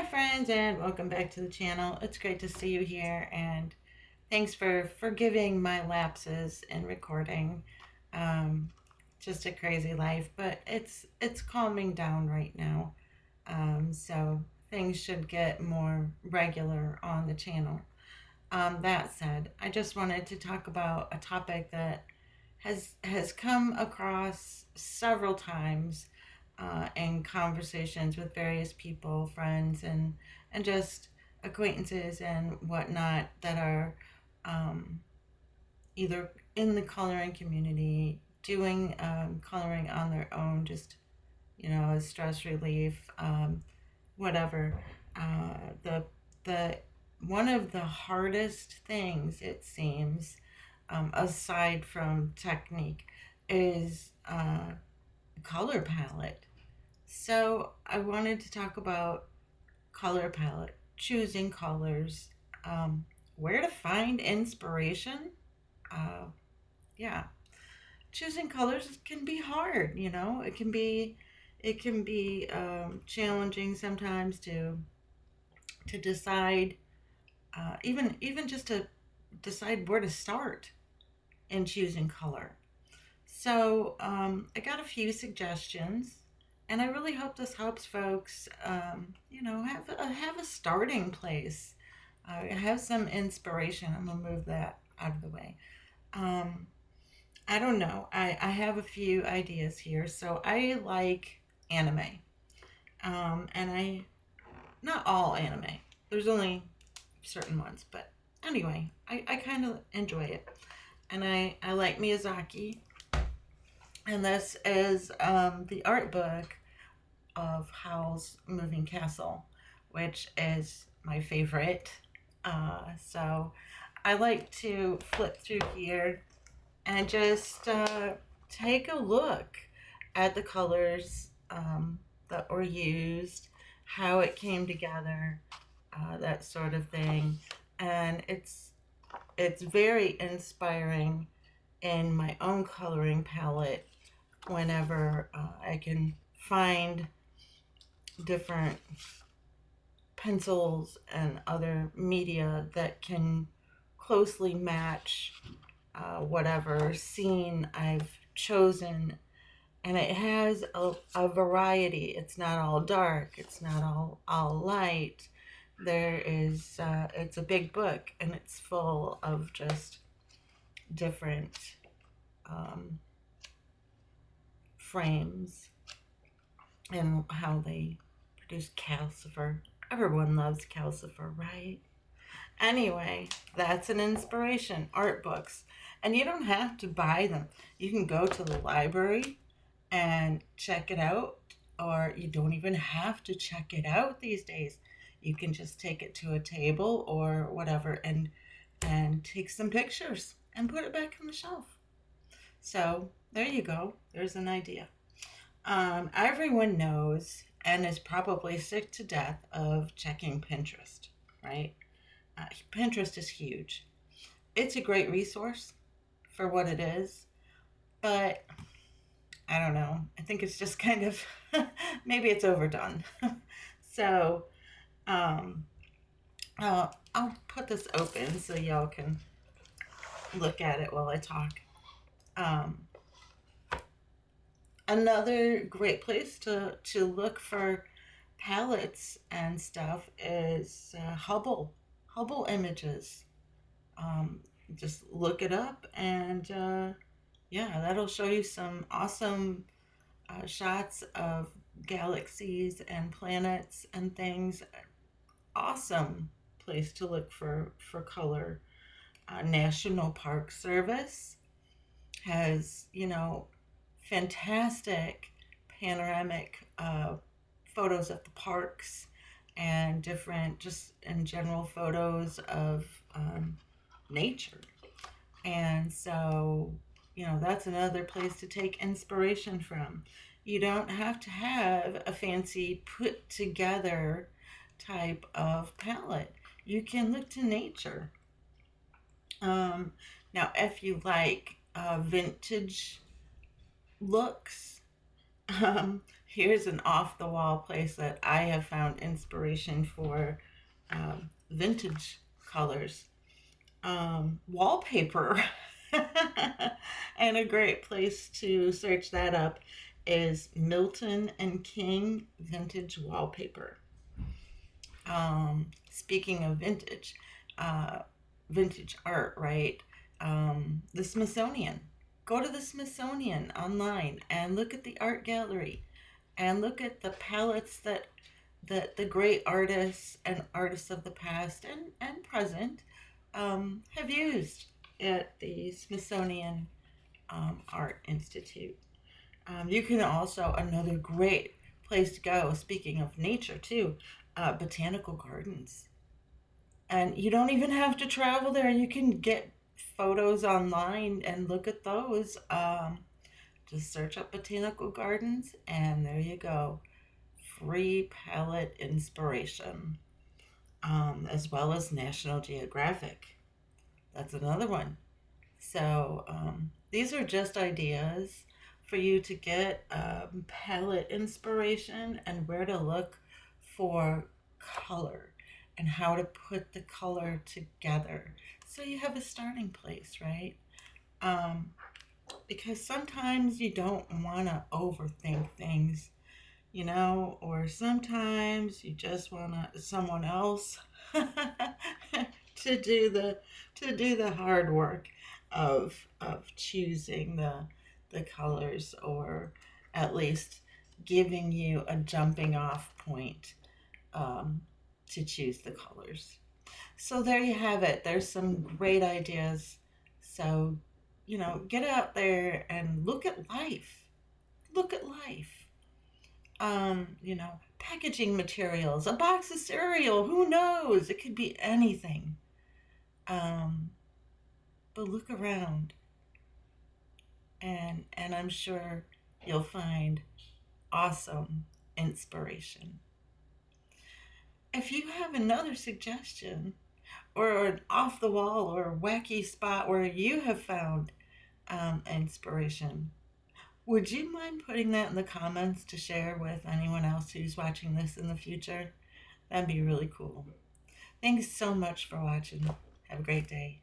Hi friends and welcome back to the channel. It's great to see you here and thanks for forgiving my lapses in recording. Um, just a crazy life, but it's calming down right now. So things should get more regular on the channel. That said, I just wanted to talk about a topic that has come across several times in conversations with various people, friends, and just acquaintances and whatnot that are either in the coloring community, doing coloring on their own, just as stress relief, whatever. The one of the hardest things, it seems, aside from technique, is color palette. So I wanted to talk about color palette, choosing colors, where to find inspiration. Uh, yeah, choosing colors can be hard. It can be challenging sometimes to decide, even just to decide where to start in choosing color. So I got a few suggestions, and I really hope this helps folks. Have a starting place, have some inspiration. I'm gonna move that out of the way. Um, I don't know. I have a few ideas here. So I like anime, and I not all anime. There's only certain ones, but anyway, I kind of enjoy it, and I like Miyazaki. And this is the art book of Howl's Moving Castle, which is my favorite. So I like to flip through here and just take a look at the colors that were used, how it came together, that sort of thing. And it's very inspiring in my own coloring palette whenever I can find different pencils and other media that can closely match whatever scene I've chosen. And it has a variety. It's not all dark, it's not all light. It's a big book and it's full of just different um, frames and how they produce calcifer. Everyone loves calcifer, right? Anyway, that's an inspiration. Art books. And you don't have to buy them. You can go to the library and check it out, or you don't even have to check it out these days. You can just take it to a table or whatever and take some pictures and put it back on the shelf. So there you go. There's an idea. Everyone knows and is probably sick to death of checking Pinterest, right? Pinterest is huge. It's a great resource for what it is, but I don't know. I think it's just kind of maybe it's overdone. So um, I'll put this open so y'all can look at it while I talk. Um, Another great place to look for palettes and stuff is Hubble Images. Just look it up, and yeah, that'll show you some awesome shots of galaxies and planets and things. Awesome place to look for color. National Park Service has fantastic panoramic photos of the parks and different, just in general, photos of nature. And so, that's another place to take inspiration from. You don't have to have a fancy put together type of palette. You can look to nature. Um, Now, if you like vintage looks, um, Here's an off the wall place that I have found inspiration for vintage colors. Wallpaper. And a great place to search that up is Milton and King Vintage Wallpaper. Speaking of vintage, uh, vintage art, right? The Smithsonian. Go to the Smithsonian online and look at the art gallery and look at the palettes that the great artists and artists of the past and present have used at the Smithsonian Art Institute. You can also, another great place to go, speaking of nature too, botanical gardens. And you don't even have to travel there. You can get photos online and look at those. Just search up botanical gardens, and there you go. Free palette inspiration, as well as National Geographic. That's another one. So these are just ideas for you to get palette inspiration and where to look for color and how to put the color together. So you have a starting place, right? Um, because sometimes you don't want to overthink things, or sometimes you just want someone else to do the hard work of choosing the colors, or at least giving you a jumping off point um, to choose the colors. So there you have it. There's some great ideas. So, get out there and look at life. Look at life. Packaging materials, a box of cereal, who knows? It could be anything. Um, but look around, and I'm sure you'll find awesome inspiration. If you have another suggestion or an off the wall or wacky spot where you have found inspiration, would you mind putting that in the comments to share with anyone else who's watching this in the future? That'd be really cool. Thanks so much for watching. Have a great day.